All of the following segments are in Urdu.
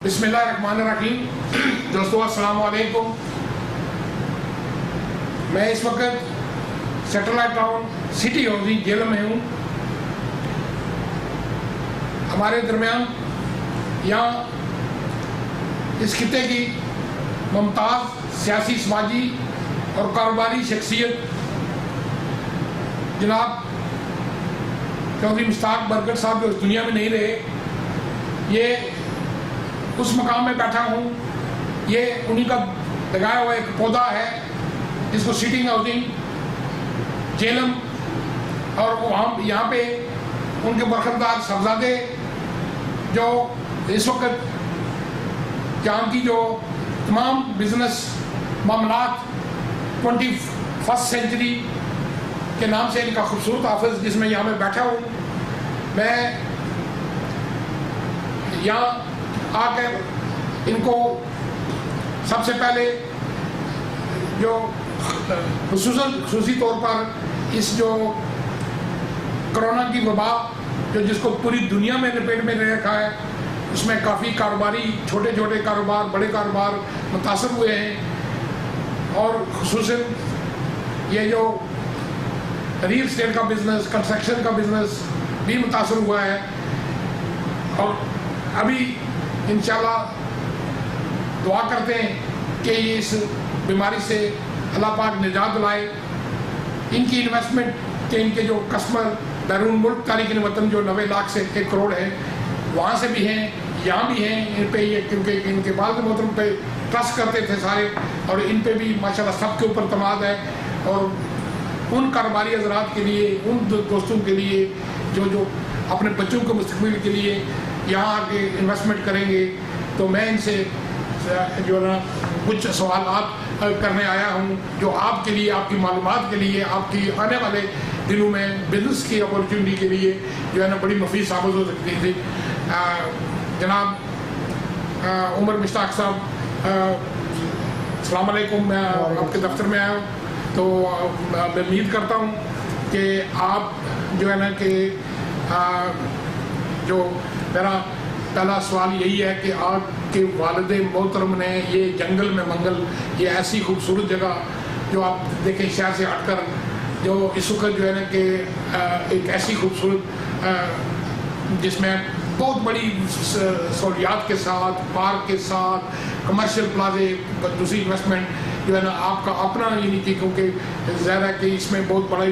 بسم اللہ الرحمن الرحیم. دوستو السلام علیکم. میں اس وقت satellite town city housing Jhelum میں ہوں. ہمارے درمیان یہاں اس خطے کی ممتاز سیاسی سماجی اور کاروباری شخصیت جناب چودھری مشتاق برکت صاحب جو اس دنیا میں نہیں رہے، یہ اس مقام میں بیٹھا ہوں. یہ انہی کا لگایا ہوا ایک پودا ہے جس کو سٹنگ ہاؤسنگ جیلم، اور وہاں یہاں پہ ان کے برخوردار صاحبزادے جو اس وقت جہاں کی جو تمام بزنس معاملات 21 سینچری کے نام سے ان کا خوبصورت آفس جس میں یہاں میں بیٹھا ہوں. میں یہاں آ کر ان کو سب سے پہلے جو خصوصی طور پر اس جو کرونا کی وبا جو جس کو پوری دنیا میں لپیٹ میں لے رکھا ہے، اس میں کافی کاروباری چھوٹے چھوٹے کاروبار بڑے کاروبار متاثر ہوئے ہیں، اور خصوصاً یہ جو ریل اسٹیٹ کا بزنس، کنسٹرکشن کا بزنس بھی متاثر ہوا ہے. اور ابھی انشاءاللہ دعا کرتے ہیں کہ یہ اس بیماری سے اللہ پاک نجات دلائے. ان کی انویسٹمنٹ کہ ان کے جو کسٹمر بیرون ملک تارکین وطن جو 90 لاکھ سے 1 کروڑ ہے، وہاں سے بھی ہیں، یہاں بھی ہیں. ان پہ یہ کیونکہ ان کے والد محترم پہ ٹرسٹ کرتے تھے سارے، اور ان پہ بھی ماشاءاللہ سب کے اوپر اعتماد ہے. اور ان کاروباری حضرات کے لیے، ان دوستوں کے لیے جو اپنے بچوں کے مستقبل کے لیے یہاں آ کے انویسٹمنٹ کریں گے، تو میں ان سے جو ہے نا کچھ سوالات کرنے آیا ہوں جو آپ کے لیے، آپ کی معلومات کے لیے، آپ کی آنے والے دنوں میں بزنس کی اپورچونٹی کے لیے جو ہے نا بڑی مفید ثابت ہو سکتی تھی. جناب عمر مشتاق صاحب، السلام علیکم. میں آپ کے دفتر میں آیا ہوں، تو میں امید کرتا ہوں کہ آپ جو ہے نا کہ جو میرا پہلا سوال یہی ہے کہ آپ کے والد محترم نے یہ جنگل میں منگل، یہ ایسی خوبصورت جگہ جو آپ دیکھیں شہر سے ہٹ کر، جو اس وقت جو ہے نا کہ ایک ایسی خوبصورت جس میں بہت بڑی سہولیات کے ساتھ، پارک کے ساتھ، کمرشل پلازے، دوسری انویسٹمنٹ جو ہے نا آپ کا اپنا، یعنی کہ کیونکہ ظاہر ہے کہ اس میں بہت بڑا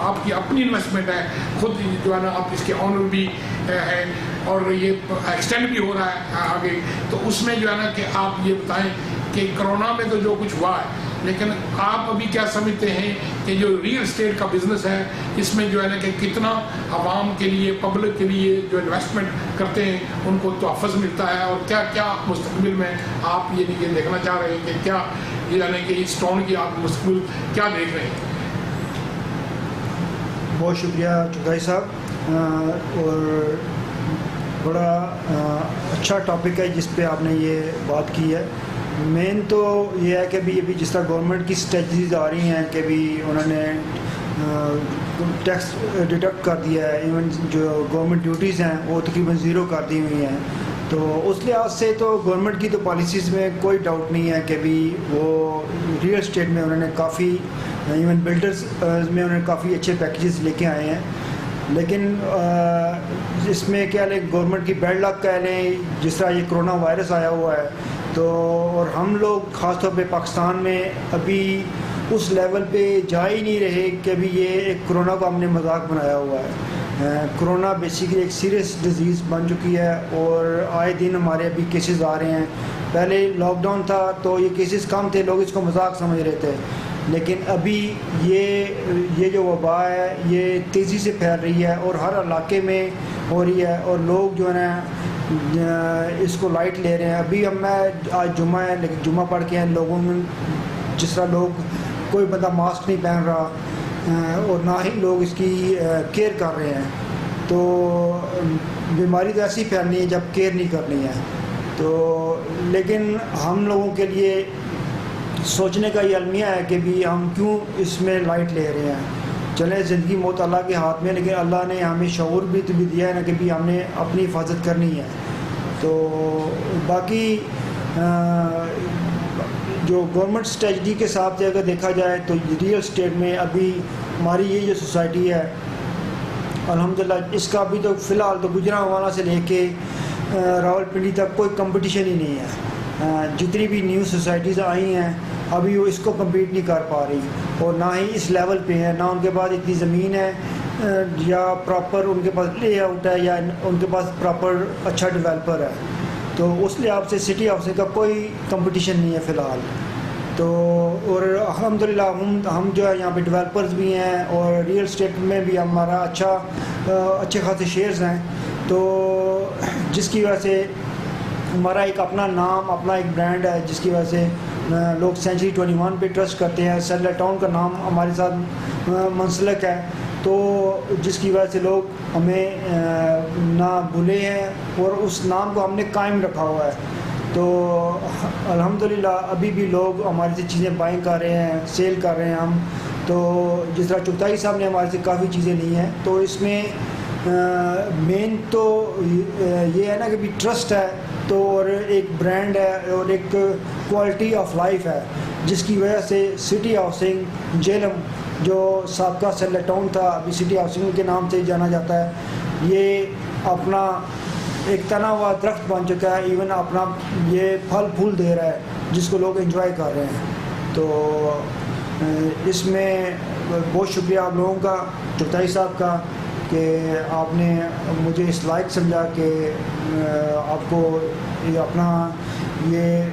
آپ کی اپنی انویسٹمنٹ ہے، خود جو ہے نا آپ اس کے آنر بھی ہے، اور یہ ایکسٹینڈ بھی ہو رہا ہے آگے. تو اس میں جو ہے نا کہ آپ یہ بتائیں کہ کرونا میں تو جو کچھ ہوا ہے، لیکن آپ ابھی کیا سمجھتے ہیں کہ جو ریل اسٹیٹ کا بزنس ہے، اس میں جو ہے نا کہ کتنا عوام کے لیے، پبلک کے لیے جو انویسٹمنٹ کرتے ہیں ان کو تحفظ ملتا ہے، اور کیا کیا مستقبل میں آپ یہ دیکھنا چاہ رہے ہیں کہ کیا یعنی کہ اس ٹاؤن کی آپ مستقبل کیا دیکھ رہے ہیں؟ بہت شکریہ چودھری صاحب، اور بڑا اچھا ٹاپک ہے جس پہ آپ نے یہ بات کی ہے. مین تو یہ ہے کہ ابھی جس طرح گورنمنٹ کی اسٹریٹجیز آ رہی ہیں کہ ابھی انہوں نے ٹیکس ڈیڈکٹ کر دیا ہے، ایون جو گورنمنٹ ڈیوٹیز ہیں وہ تقریباً 0 کر دی ہوئی ہیں. تو اس لحاظ سے تو گورنمنٹ کی تو پالیسیز میں کوئی ڈاؤٹ نہیں ہے کہ بھی وہ ریئل اسٹیٹ میں انہوں نے کافی، ایون بلڈرز میں انہوں نے کافی اچھے پیکیجز لے کے آئے ہیں. لیکن اس میں کیا لیں، گورنمنٹ کی بیڈ لک کہہ لیں، جس طرح یہ کرونا وائرس آیا ہوا ہے، تو اور ہم لوگ خاص طور پہ پاکستان میں ابھی اس لیول پہ جا ہی نہیں رہے کہ ابھی یہ ایک کرونا کو ہم نے مذاق بنایا ہوا ہے. کرونا بیسیکلی ایک سیریس ڈیزیز بن چکی ہے، اور آئے دن ہمارے ابھی کیسز آ رہے ہیں. پہلے لاک ڈاؤن تھا تو یہ کیسز کم تھے، لوگ اس کو مذاق سمجھ رہے تھے، لیکن ابھی یہ جو وبا ہے یہ تیزی سے پھیل رہی ہے، اور ہر علاقے میں ہو رہی ہے، اور لوگ جو ہے نا اس کو لائٹ لے رہے ہیں. ابھی آج جمعہ ہے، لیکن جمعہ پڑھ کے ہیں لوگوں میں، جس طرح لوگ کوئی بندہ ماسک نہیں پہن رہا، اور نہ ہی لوگ اس کی کیئر کر رہے ہیں. تو بیماری تو ایسی پھیلنی ہے جب کیئر نہیں کرنی ہے. تو لیکن ہم لوگوں کے لیے سوچنے کا یہ المیہ ہے کہ بھی ہم کیوں اس میں لائٹ لے رہے ہیں. چلیں زندگی موت اللہ کے ہاتھ میں، لیکن اللہ نے ہمیں شعور بھی دیا ہے نا کہ بھی ہم نے اپنی حفاظت کرنی ہے. تو باقی جو گورنمنٹ اسٹریٹجی کے حساب سے اگر دیکھا جائے تو ریئل اسٹیٹ میں ابھی ہماری یہ جو سوسائٹی ہے الحمدللہ اس کا ابھی تو فی الحال تو گجرانوالہ سے لے کے راولپنڈی تک کوئی کمپٹیشن ہی نہیں ہے. جتنی بھی نیو سوسائٹیز آئی ہیں ابھی وہ اس کو کمپیٹ نہیں کر پا رہی اور نہ ہی اس لیول پہ ہے, نہ ان کے پاس اتنی زمین ہے یا پراپر ان کے پاس لے آؤٹ ہے یا ان کے پاس پراپر اچھا ڈیولپر ہے. تو اس لحاظ سے سٹی ہاؤسنگ کا کوئی کمپٹیشن نہیں ہے فی الحال. تو اور الحمدللہ ہم جو ہے یہاں پہ ڈیولپرز بھی ہیں اور ریئل اسٹیٹ میں بھی ہمارا اچھے خاصے شیئرز ہیں. تو جس کی وجہ سے ہمارا ایک اپنا نام اپنا ایک برانڈ ہے جس کی وجہ سے لوگ سینچری 21 پہ ٹرسٹ کرتے ہیں. سیٹلر ٹاؤن کا نام ہمارے ساتھ منسلک ہے تو جس کی وجہ سے لوگ ہمیں نہ بھولے ہیں اور اس نام کو ہم نے قائم رکھا ہوا ہے. تو الحمدللہ ابھی بھی لوگ ہمارے سے چیزیں بائنگ کر رہے ہیں, سیل کر رہے ہیں ہم. تو جس طرح چغتائی صاحب نے ہمارے سے کافی چیزیں لی ہیں تو اس میں مین تو یہ ہے نا کہ بھی ٹرسٹ ہے تو اور ایک برانڈ ہے اور ایک کوالٹی آف لائف ہے جس کی وجہ سے سٹی ہاؤسنگ جہلم جو سابقہ سیٹلر ٹاؤن تھا ابھی سٹی ہاؤسنگ کے نام سے جانا جاتا ہے, یہ اپنا ایک تنا ہوا درخت بن چکا ہے. ایون اپنا یہ پھل پھول دے رہا ہے جس کو لوگ انجوائے کر رہے ہیں. تو اس میں بہت شکریہ آپ لوگوں کا, چغتائی صاحب کا, کہ آپ نے مجھے اس لائق سمجھا کہ آپ کو یہ اپنا یہ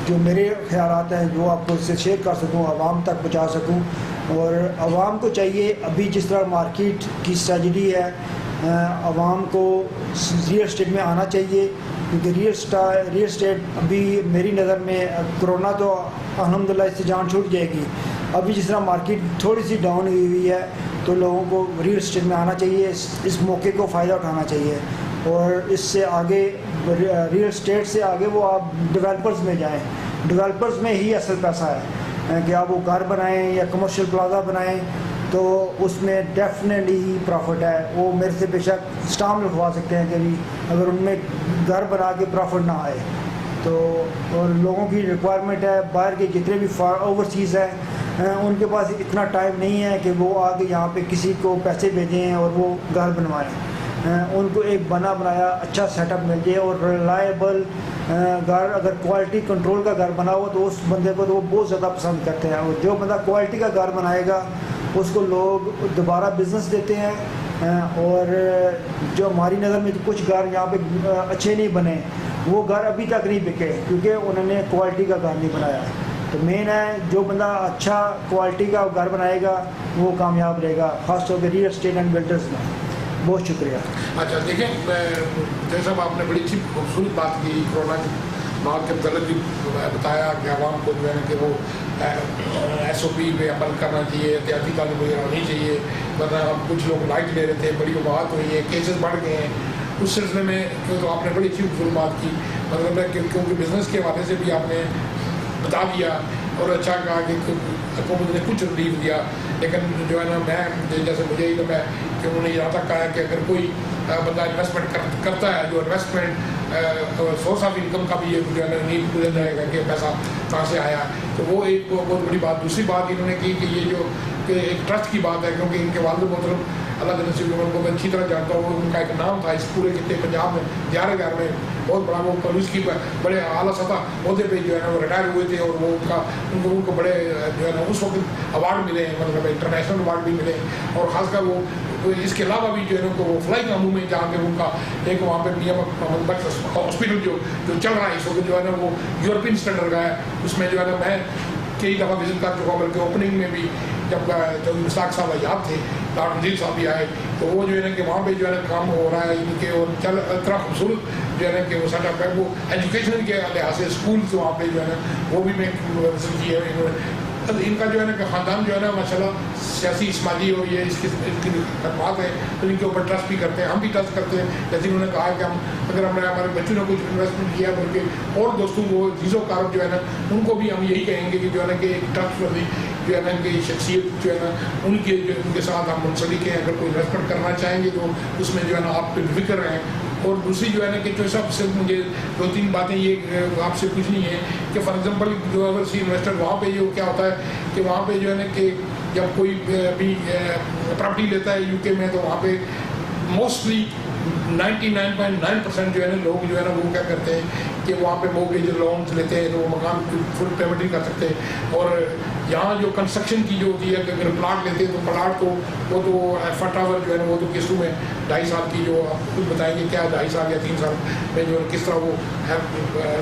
جو میرے خیالات ہیں جو آپ کو اس سے شیئر کر سکوں, عوام تک پہنچا سکوں. اور عوام کو چاہیے ابھی جس طرح مارکیٹ کی اسٹریٹجی ہے عوام کو ریئل اسٹیٹ میں آنا چاہیے کیونکہ ریئل اسٹیٹ ابھی میری نظر میں کرونا تو الحمدللہ اس سے جان چھوٹ جائے گی. ابھی جس طرح مارکیٹ تھوڑی سی ڈاؤن ہوئی ہے تو لوگوں کو ریئل اسٹیٹ میں آنا چاہیے, اس موقع کو فائدہ اٹھانا چاہیے اور اس سے آگے ریئل اسٹیٹ سے آگے وہ آپ ڈیولپرز میں جائیں. ڈیولپرز میں ہی اصل پیسہ ہے کہ آپ وہ گھر بنائیں یا کمرشل پلازا بنائیں تو اس میں ڈیفینیٹلی ہی پروفٹ ہے. وہ میرے سے بے شک اسٹامپ لکھوا سکتے ہیں کہ بھی اگر ان میں گھر بنا کے پروفٹ نہ آئے تو. اور لوگوں کی ریکوائرمنٹ ہے باہر کے جتنے بھی اوورسیز ہیں ان کے پاس اتنا ٹائم نہیں ہے کہ وہ آگے یہاں پہ کسی کو پیسے بھیجیں اور وہ گھر بنوائیں. ان کو ایک بنا بنایا اچھا سیٹ اپ مل جائے اور ریلائبل گھر, اگر کوالٹی کنٹرول کا گھر بنا ہو تو اس بندے کو تو وہ بہت زیادہ پسند کرتے ہیں. اور جو بندہ کوالٹی کا گھر بنائے گا اس کو لوگ دوبارہ بزنس دیتے ہیں. اور جو ہماری نظر میں کچھ گھر یہاں پہ اچھے نہیں بنے وہ گھر ابھی تک نہیں بکے کیونکہ انہوں نے کوالٹی کا گھر نہیں بنایا. تو مین ہے جو بندہ اچھا کوالٹی کا گھر بنائے گا وہ کامیاب رہے گا, خاص طور پہ ریئل اسٹیٹ اینڈ بلڈرز میں. بہت شکریہ. اچھا دیکھیں جیسا آپ نے بڑی اچھی خوبصورت بات کی کرونا کی موت کے متعلق بھی بتایا کہ عوام کو جو ہے کہ وہ ایس او پی پہ عمل کرنا چاہیے, احتیاطی تعلیم وغیرہ ہونی چاہیے, ورنہ اب کچھ لوگ لائٹ لے رہے تھے, بڑی وباعت ہوئی ہے, کیسز بڑھ گئے ہیں. اس سلسلے میں تو آپ نے بڑی اچھی خوبصورت بات کی, مطلب ہے کہ کیونکہ بزنس کے حوالے سے بھی آپ نے بتا دیا اور اچھا کہا کہ حکومت نے کچھ ریلیف دیا. لیکن جو ہے نا میں جیسے مجھے علم ہے کہ انہوں نے یہاں تک کہا ہے کہ اگر کوئی بندہ انویسٹمنٹ کرتا ہے جو انویسٹمنٹ سورس آف انکم کا بھی یہ جو ہے نا نیڈ پوچھا جائے گا کہ پیسہ کہاں سے آیا, تو وہ ایک بہت بڑی بات. دوسری بات انہوں نے کی کہ یہ جو کہ ایک ٹرسٹ کی بات ہے کیونکہ ان کے والد محترم اللہ کے نصیب کو میں اچھی طرح جانتا ہوں. ان کا ایک نام تھا اس پورے خطے پنجاب میں 11 میں بہت بڑا, وہ پولیس کی بڑے اعلیٰ سطح عہدے پہ جو ہے نا وہ ریٹائر ہوئے تھے اور وہ ان کو بڑے جو ہے نا اس وقت ایوارڈ ملے, مطلب انٹرنیشنل ایوارڈ بھی ملے. اور خاص کر وہ اس کے علاوہ بھی جو ہے نا ان کو وہ فلائی کاموں میں جہاں پہ ان کا ایک وہاں پہ P M Muhammad Bakhsh hospital جو چل رہا ہے اس وقت جو ہے نا وہ یورپین اسٹینڈرڈ کا ہے. اس میں جو ہے نا میں کئی دفعہ وزٹ کر چکا ہوں, بلکہ اوپننگ میں بھی جب مشتاق صاحب یاد تھے ڈاکٹر نذیر صاحب بھی آئے تو وہ جو ہے نا کہ وہاں پہ جو ہے نا کام ہو رہا ہے ان کے, اور چل اتنا خوبصورت جو ہے نا کہ وہ سیٹ اپ ہے. وہ ایجوکیشن کے لحاظ سے اسکولس وہاں پہ جو ہے نا وہ بھی میں وزٹ کی ہے. ان کا جو ہے نا کہ خاندان جو ہے نا ماشاء اللہ سیاسی سماجی اور یہ اس کی خدمات ہیں تو ان کے اوپر ٹرسٹ بھی کرتے ہیں, ہم بھی ٹرسٹ کرتے ہیں. جیسے انہوں نے کہا کہ ہم اگر ہم نے ہمارے بچوں نے کچھ انویسٹمنٹ کیا بلکہ اور دوستوں کو چیزوں کارب جو ہے نا ان کو بھی ہم یہی کہیں گے کہ جو ہے نا کہ ایک ٹرسٹ والی جو ہے نا کہ شخصیت جو ہے نا ان کے ساتھ ہم منسلک ہیں. اگر کوئی انویسٹمنٹ کرنا چاہیں گے تو اس میں جو ہے نا آپ بے فکر رہیں اور دوسری جو ہے نا کہ جو سب سے مجھے 2-3 باتیں یہ آپ سے پوچھنی ہے کہ فار ایگزامپل جو اوورسی انویسٹر وہاں پہ جو کیا ہوتا ہے کہ وہاں پہ جو ہے نا کہ جب کوئی بھی پراپرٹی لیتا ہے یو کے میں تو وہاں پہ موسٹلی 99.9% جو ہے نا لوگ جو ہے نا وہ کیا کرتے ہیں کہ وہاں پہ موگیج لونز لیتے ہیں تو وہ مکان فل پیمنٹ نہیں کر سکتے. اور یہاں جو کنسٹرکشن کی جو ہوتی ہے کہ اگر پلاٹ لیتے ہیں تو پلاٹ تو وہ تو فٹاور جو ہے نا وہ تو قسطوں میں 2.5 سال کی جو آپ خود بتائیں گے کیا 2.5 سال یا 3 سال میں جو کس طرح وہ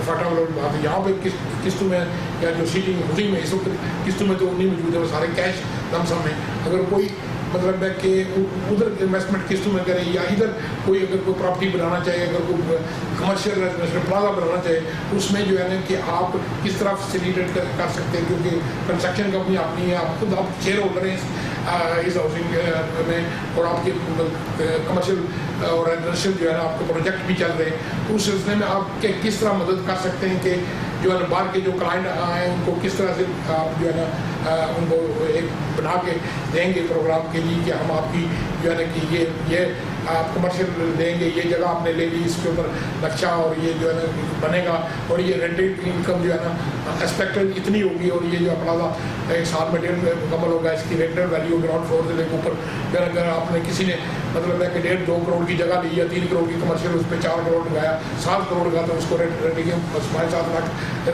فٹاور یہاں پہ قسطوں میں یا جو سیٹنگ ہوتی میں اس وقت قسطوں میں تو نہیں موجود ہے, وہ سارے کیش لم سم ہیں. اگر کوئی مطلب ہے کہ ادھر انویسٹمنٹ قسطوں میں کرے یا ادھر کوئی اگر کوئی پراپرٹی بنانا چاہے, اگر کوئی کمرشل ریزیڈنشیل پلازا بنانا چاہے اس میں جو ہے نا کہ آپ کس طرح فیسیلیٹیٹ کر سکتے ہیں, کیونکہ کنسٹرکشن کمپنی اپنی ہے, آپ خود آپ شیئر ہولڈر ہیں اس ہاؤسنگ میں, اور آپ کے کمرشل اور ریزیڈنشیل جو ہے نا آپ کے پروجیکٹ بھی چل رہے ہیں. اس سلسلے میں آپ کے کس طرح مدد کر سکتے ہیں کہ جو ہے نا باہر کے جو کلائنٹ آئے ان کو کس طرح سے آپ جو ہے نا ان کو ایک بنا کے دیں گے پروگرام کے لیے کہ ہم آپ کی جو ہے نا کہ یہ آپ کمرشل دیں گے, یہ جگہ آپ نے لے لی, اس کے اوپر نقشہ اور یہ جو ہے نا بنے گا, اور یہ رینٹڈ انکم جو ہے نا ایکسپیکٹڈ اتنی ہوگی, اور یہ جو پلازا 1 سال میں 1.5 مکمل ہوگا, اس کی رینٹڈ ویلیو گراؤنڈ فلور سے لے کے اوپر اگر آپ نے کسی نے مطلب ہے کہ 1.5-2 کروڑ کی جگہ لی یا 3 کروڑ کی کمرشل اس پہ 4 کروڑ لگایا 7 کروڑ کا تو اس کو رینٹ کے 7 لاکھ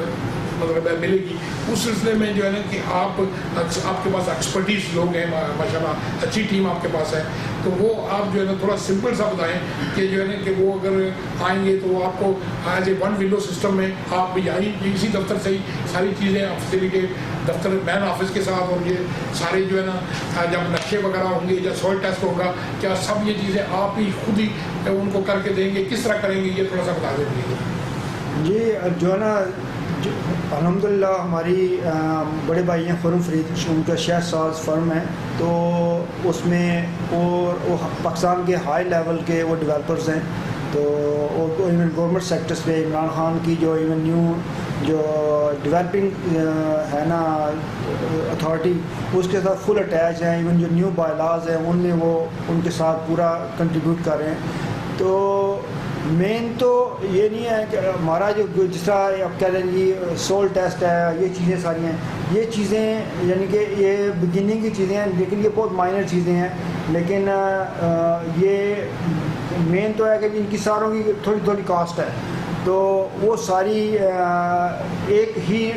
مطلب ملے گی. اس سلسلے میں جو ہے نا کہ آپ کے پاس ایکسپرٹیز لوگ ہیں ماشاء اللہ, اچھی ٹیم آپ کے پاس ہے, تو وہ آپ جو ہے نا تھوڑا سمپل سا بتائیں کہ جو ہے نا کہ وہ اگر آئیں گے تو وہ آپ کو ایز اے 1 ونڈو سسٹم میں آپ یہی اسی دفتر سے ہی ساری چیزیں فیسیلیٹیٹ دفتر مین آفس کے ساتھ, اور یہ سارے جو ہے نا جب نقشے وغیرہ ہوں گے یا سوئل ٹیسٹ ہوگا کیا سب یہ چیزیں آپ ہی خود ہی ان کو کر کے دیں گے, کس طرح کریں گے یہ تھوڑا سا بتا دیں گے. جی جو ہے نا الحمدللہ ہماری بڑے بھائی ہیں خرم فرید, ان کا شہر ساز فرم ہے, تو اس میں وہ پاکستان کے ہائی لیول کے وہ ڈیولپرز ہیں, تو ایون گورنمنٹ سیکٹرز پہ عمران خان کی جو ایون نیو جو ڈیولپنگ ہے نا اتھارٹی اس کے ساتھ فل اٹیچ ہیں, ایون جو نیو بائی لاز ہیں ان میں وہ ان کے ساتھ پورا کنٹریبیوٹ کر رہے ہیں. تو مین تو یہ نہیں ہے کہ ہمارا جو جس طرح آپ کہہ رہے ہیں جی سول ٹیسٹ ہے, یہ چیزیں ساری ہیں, یہ چیزیں یعنی کہ یہ بگننگ کی چیزیں ہیں, لیکن یہ بہت مائنر چیزیں ہیں, لیکن یہ مین تو ہے کہ ان کی ساروں کی تھوڑی تھوڑی کاسٹ ہے, تو وہ ساری ایک ہی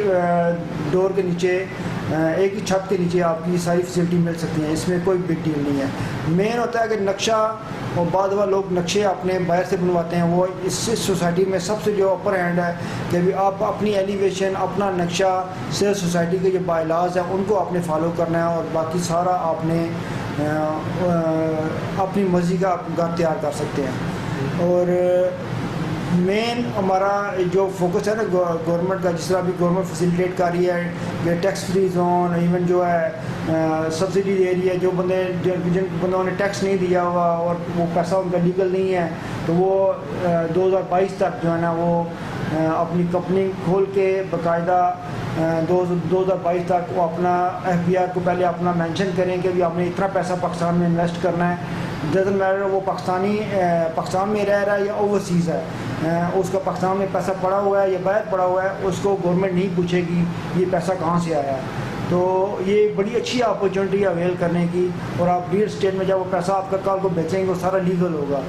ڈور کے نیچے ایک ہی چھت کے نیچے آپ کی ساری فیسلٹی مل سکتی ہیں, اس میں کوئی بگ ڈیل نہیں ہے. مین ہوتا ہے کہ نقشہ, اور بعض دفعہ لوگ نقشے اپنے باہر سے بنواتے ہیں, وہ اس سوسائٹی میں سب سے جو اپر ہینڈ ہے کہ بھی آپ اپنی ایلیویشن اپنا نقشہ سے سوسائٹی کے جو بائی لاز ہیں ان کو آپ نے فالو کرنا ہے, اور باقی سارا آپ نے اپنی مرضی کا گھر تیار کر سکتے ہیں. اور مین ہمارا جو فوکس ہے نا گورنمنٹ کا, جس طرح بھی گورنمنٹ فیسیلیٹیٹ کر رہی ہے کہ ٹیکس فری زون, ایون جو ہے سبسڈی دے رہی ہے, جو جن بندوں نے ٹیکس نہیں دیا ہوا اور وہ پیسہ ان کا لیگل نہیں ہے, تو وہ 2022 تک جو ہے نا وہ اپنی کمپنی کھول کے باقاعدہ 2022 تک وہ اپنا FBR کو پہلے اپنا مینشن کریں کہ بھی آپ نے اتنا پیسہ پاکستان میں انویسٹ کرنا ہے, ڈزنٹ میٹر وہ پاکستان میں رہ رہا ہے یا اوورسیز ہے, اس کا پاکستان میں پیسہ پڑا ہوا ہے یا باہر پڑا ہوا ہے, اس کو گورنمنٹ نہیں پوچھے گی یہ پیسہ کہاں سے آیا ہے. تو یہ بڑی اچھی اپرچونٹی اویل کرنے کی, اور آپ ریئل اسٹیٹ میں جب وہ پیسہ آپ کا کال کو بیچیں گے وہ سارا لیگل ہوگا,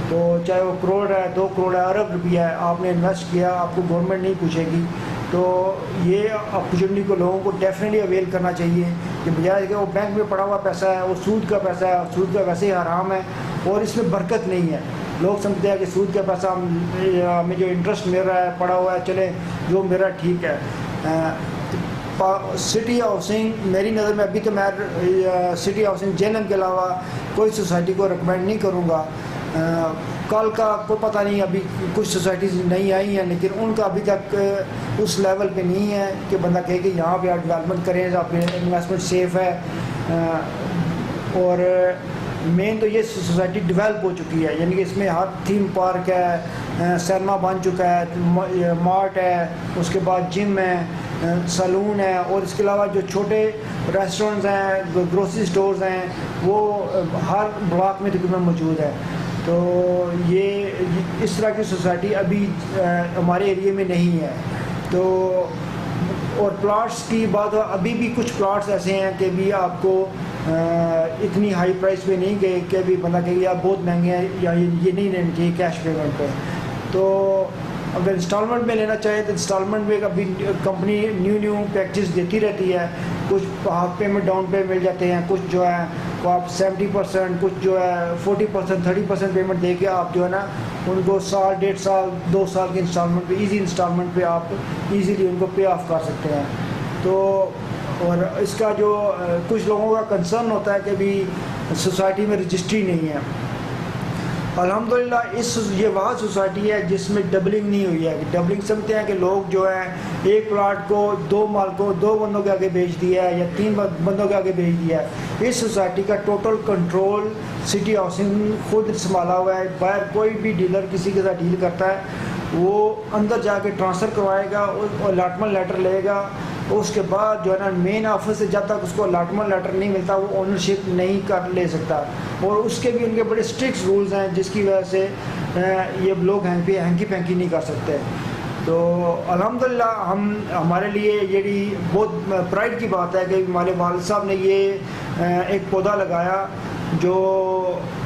تو چاہے وہ کروڑ ہے 2 کروڑ ہے ارب روپیہ ہے آپ نے انویسٹ کیا, آپ کو گورنمنٹ نہیں پوچھے گی. تو یہ اپرچونٹی کو لوگوں کو ڈیفینیٹلی اویل کرنا چاہیے کہ بجائے کہ وہ بینک میں پڑا ہوا پیسہ ہے, وہ سود کا پیسہ ہے, سود کا ویسے ہی حرام ہے اور اس میں برکت نہیں ہے. لوگ سمجھتے ہیں کہ سود کا پیسہ ہمیں جو انٹرسٹ مل رہا ہے پڑا ہوا ہے, چلے جو میرا ٹھیک ہے. سٹی ہاؤسنگ میری نظر میں ابھی تو میں سٹی ہاؤسنگ جینم کے علاوہ کوئی سوسائٹی کو ریکمینڈ نہیں کروں گا. کل کا کوئی پتہ نہیں, ابھی کچھ سوسائٹیز نہیں آئی ہیں لیکن ان کا ابھی تک اس لیول پہ نہیں ہے کہ بندہ کہے کہ یہاں پہ آپ ڈیولپمنٹ کریں, آپ انویسٹمنٹ سیف ہے. اور مین تو یہ سوسائٹی ڈیولپ ہو چکی ہے, یعنی کہ اس میں ہر تھیم پارک ہے, سینما بن چکا ہے, مارٹ ہے, اس کے بعد جم ہے, سلون ہے, اور اس کے علاوہ جو چھوٹے ریسٹورنٹس ہیں, گروسری سٹورز ہیں, وہ ہر بلاک میں تقریباً موجود ہے. تو یہ اس طرح کی سوسائٹی ابھی ہمارے ایریے میں نہیں ہے. تو اور پلاٹس کی بات ابھی بھی کچھ پلاٹس ایسے ہیں کہ بھی آپ کو اتنی ہائی پرائس پہ نہیں گئے کہ ابھی بندہ کہ آپ بہت مہنگے ہیں یا یہ نہیں لینا چاہیے کیش پیمنٹ پہ. تو اگر انسٹالمنٹ میں لینا چاہے تو انسٹالمنٹ میں ابھی کمپنی نیو پیکیجز دیتی رہتی ہے. کچھ ہاف پیمنٹ ڈاؤن پہ مل جاتے ہیں, کچھ جو ہے وہ آپ 70%, کچھ جو ہے 40%, 30% پیمنٹ دے کے آپ جو ہے نا ان کو سال, 1.5 سال, 2 سال کی انسٹالمنٹ پہ, ایزی انسٹالمنٹ پہ آپ ایزیلی ان کو پے آف کر سکتے ہیں. تو اور اس کا جو کچھ لوگوں کا کنسرن ہوتا ہے کہ بھی سوسائٹی میں رجسٹری نہیں ہے. الحمدللہ یہ وہ سوسائٹی ہے جس میں ڈبلنگ نہیں ہوئی ہے. ڈبلنگ سمجھتے ہیں کہ لوگ جو ہے ایک پلاٹ کو 2 مالکوں 2 بندوں کے آگے بیچ دیا ہے یا 3 بندوں کے آگے بیچ دیا ہے. اس سوسائٹی کا ٹوٹل کنٹرول سٹی ہاؤسنگ خود سنبھالا ہوا ہے. باہر کوئی بھی ڈیلر کسی کے ساتھ ڈیل کرتا ہے وہ اندر جا کے ٹرانسفر کروائے گا, الاٹمنٹ لیٹر لے گا. اس کے بعد جو ہے نا مین آفس سے جب تک اس کو الاٹمنٹ لیٹر نہیں ملتا وہ اونرشپ نہیں کر لے سکتا. اور اس کے بھی ان کے بڑے اسٹرکٹ رولز ہیں جس کی وجہ سے یہ لوگ ہینکی پینکی نہیں کر سکتے. تو الحمدللہ ہمارے لیے یہ بہت پرائڈ کی بات ہے کہ ہمارے والد صاحب نے یہ ایک پودا لگایا جو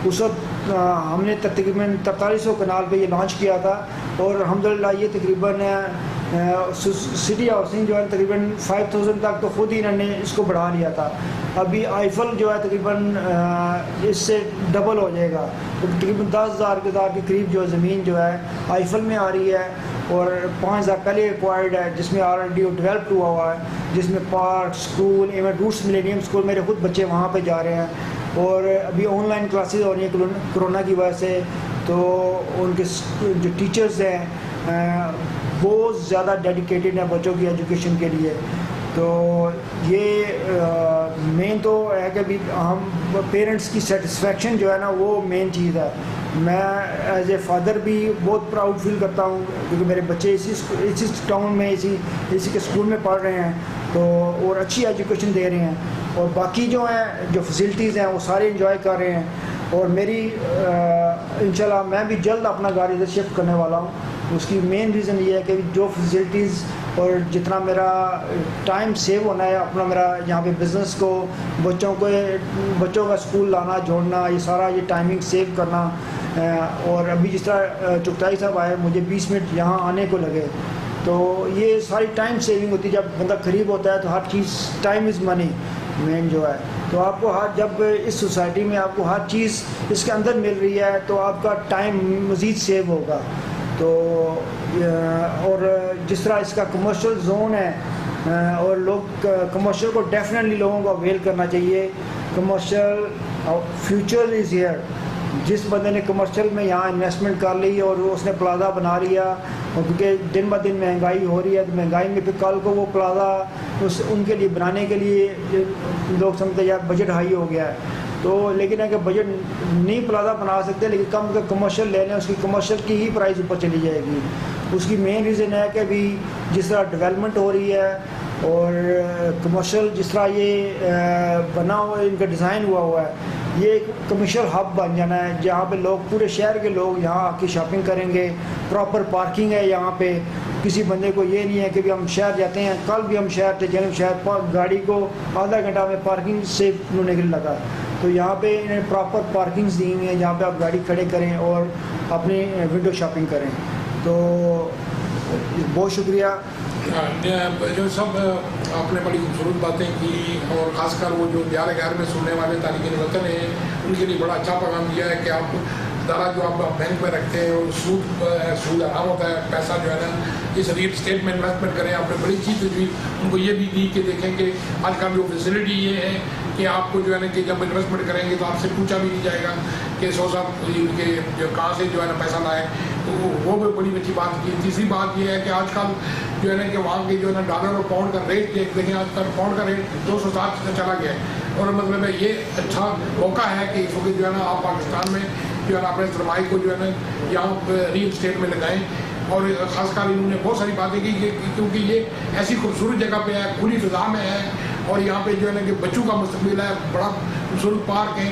اس وقت ہم نے تقریباً 4300 کنال پہ یہ لانچ کیا تھا. اور الحمدللہ یہ تقریباً سٹی ہاؤسنگ جو ہے تقریباً 5000 تک تو خود ہی انہوں نے اس کو بڑھا لیا تھا. ابھی آئیفل جو ہے تقریباً اس سے ڈبل ہو جائے گا. تو تقریباً 10,000 کے قریب جو زمین جو ہے آئیفل میں آ رہی ہے. اور 5000 پہلے ایکوائرڈ ہے جس میں آلریڈی ڈیولپڈ ہوا ہوا ہے, جس میں park, school, even roots millennium school, میرے خود بچے وہاں پہ جا رہے ہیں. اور ابھی آن لائن کلاسز ہو رہی ہیں کرونا کی وجہ سے. تو ان کے جو ٹیچرز ہیں بہت زیادہ ڈیڈیکیٹڈ ہیں بچوں کی ایجوکیشن کے لیے. تو یہ مین تو ہے کہ بھی ہم پیرنٹس کی سیٹسفیکشن جو ہے نا وہ مین چیز ہے. میں ایز اے فادر بھی بہت پراؤڈ فیل کرتا ہوں کیونکہ میرے بچے اسی ٹاؤن میں اسی کے اسکول میں پڑھ رہے ہیں تو اور اچھی ایجوکیشن دے رہے ہیں. اور باقی جو ہیں جو فیسلٹیز ہیں وہ سارے انجوائے کر رہے ہیں. اور میری انشاءاللہ میں بھی جلد اپنا گھر ادھر شفٹ کرنے والا ہوں. اس کی مین ریزن یہ ہے کہ جو فیسلٹیز اور جتنا میرا ٹائم سیو ہونا ہے اپنا میرا یہاں پہ بزنس کو بچوں کا اسکول لانا جوڑنا یہ سارا یہ ٹائمنگ سیو کرنا. اور ابھی جس طرح چغتائی صاحب آئے مجھے 20 منٹ یہاں آنے کو لگے. تو یہ ساری ٹائم سیونگ ہوتی ہے. جب بندہ قریب ہوتا ہے تو ہر چیز ٹائم از منی مین جو ہے. تو آپ کو جب اس سوسائٹی میں آپ کو ہر چیز اس کے اندر مل رہی ہے تو آپ کا ٹائم مزید سیو ہوگا. تو اور جس طرح اس کا کمرشل زون ہے اور لوگ کمرشل کو ڈیفینیٹلی لوگوں کو اویل کرنا چاہیے. Commercial future is here. جس بندے نے کمرشل میں یہاں انویسٹمنٹ کر لی اور اس نے پلازا بنا لیا, اور کیونکہ دن بہ دن مہنگائی ہو رہی ہے تو مہنگائی میں پھر کل کو وہ پلازا ان کے لیے بنانے کے لیے لوگ سمجھتے ہیں یار بجٹ ہائی ہو گیا ہے. تو لیکن اگر بجٹ نہیں پلازا بنا سکتے لیکن کم کا کمرشل لے لیں, اس کی کمرشل کی ہی پرائز اوپر چلی جائے گی. اس کی مین ریزن ہے کہ ابھی جس طرح ڈیولپمنٹ ہو رہی ہے اور کمرشل جس طرح یہ بنا ہوا ان کا ڈیزائن ہوا ہے یہ ایک کمرشل ہب بن جانا ہے جہاں پہ لوگ پورے شہر کے لوگ یہاں آ کے شاپنگ کریں گے. پراپر پارکنگ ہے یہاں پہ. کسی بندے کو یہ نہیں ہے کہ ہم شہر جاتے ہیں, کل بھی ہم شہر تھے جنم شہر گاڑی کو آدھا گھنٹہ میں پارکنگ سے ہونے کے لیے لگا. تو یہاں پہ انہیں پراپر پارکنگز دی ہوئی ہیں جہاں پہ آپ گاڑی کھڑے کریں اور اپنی ونڈو شاپنگ کریں. تو بہت شکریہ. جو سب آپ نے بڑی خوبصورت باتیں کی اور خاص کر وہ جو دیار گھر میں سننے والے تارکین وطن ہیں ان کے لیے بڑا اچھا پیغام دیا ہے کہ آپ ادارہ جو آپ بینک میں رکھتے ہیں اور سود حرام ہوتا ہے, پیسہ جو ہے نا اس ریل اسٹیٹ میں انویسٹمنٹ کریں. آپ نے بڑی چیز دی ان کو یہ بھی دی کہ دیکھیں کہ آج کل جو فیسلٹی یہ ہے کہ آپ کو جو ہے نا کہ جب انویسٹمنٹ کریں گے تو آپ سے پوچھا بھی نہیں جائے گا کہ 100 صاحب کے جو کہاں سے جو ہے نا پیسہ لائے. تو وہ بھی بڑی اچھی بات کی. تیسری بات یہ ہے کہ آج کل جو ہے نا کہ وہاں کے جو ہے نا ڈالر اور پاؤنڈ کا ریٹ دیکھیں آج کل پاؤنڈ کا ریٹ 207 چلا گیا ہے. اور مطلب ہے یہ اچھا موقع ہے کہ اس وقت جو ہے نا آپ پاکستان میں جو ہے نا اپنے سرمائے کو جو ہے نا یہاں ریل اسٹیٹ میں لگائیں. اور خاص کر انہوں نے بہت ساری باتیں کی کیونکہ یہ ایسی خوبصورت جگہ پہ ہے, کھلی فضا میں ہے اور یہاں پہ جو ہے نا کہ بچوں کا مستقبل ہے. بڑا خوبصورت پارک ہے